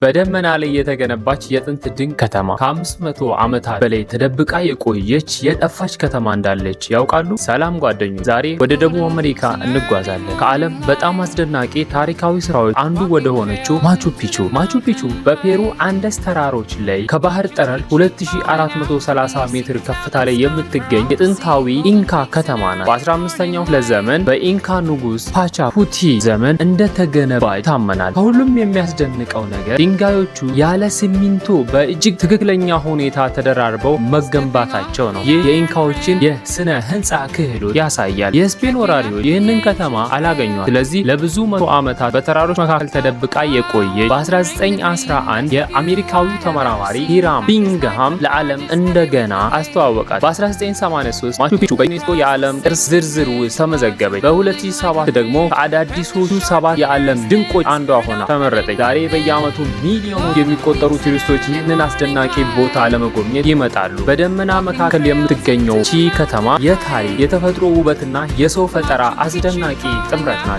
በደመና ላይ የተገነባች የጥንት ድንቅ ከተማ ከ500 ዓመታት በላይ ተደብቃ የቆየች የጠፋች ከተማ እንዳለች ያውቃሉ? ሰላም ጓደኞች፣ ዛሬ ወደ ደቡብ አሜሪካ እንጓዛለን። ከዓለም በጣም አስደናቂ ታሪካዊ ስራዎች አንዱ ወደ ሆነችው ማቹ ፒቹ። ማቹ ፒቹ በፔሩ አንደስ ተራሮች ላይ ከባህር ጠረል 2430 ሜትር ከፍታ ላይ የምትገኝ የጥንታዊ ኢንካ ከተማ ናት። በ15ኛው ክፍለ ዘመን በኢንካ ንጉስ ፓቻኩቲ ዘመን እንደተገነባ ይታመናል። ከሁሉም የሚያስደንቀው ነገር ድንጋዮቹ ያለ ሲሚንቶ በእጅግ ትክክለኛ ሁኔታ ተደራርበው መገንባታቸው ነው። ይህ የኢንካዎችን የስነ ህንፃ ክህሎት ያሳያል። የስፔን ወራሪዎች ይህንን ከተማ አላገኟት። ስለዚህ ለብዙ መቶ ዓመታት በተራሮች መካከል ተደብቃ የቆየች በ1911 የአሜሪካዊው ተመራማሪ ሂራም ቢንግሃም ለዓለም እንደገና አስተዋወቃት። በ1983 ማቹ ፒቹ በዩኔስኮ የዓለም ቅርስ ዝርዝር ውስጥ ተመዘገበች። በ2007 ደግሞ ከአዳዲሶቹ 7 የዓለም ድንቆች አንዷ ሆና ተመረጠች። ዛሬ በየዓመቱ ሚሊዮኖች የሚቆጠሩ ቱሪስቶች ይህንን አስደናቂ ቦታ ለመጎብኘት ይመጣሉ። በደመና መካከል የምትገኘው ቺ ከተማ የታሪክ የተፈጥሮ ውበትና የሰው ፈጠራ አስደናቂ ጥምረት ናት።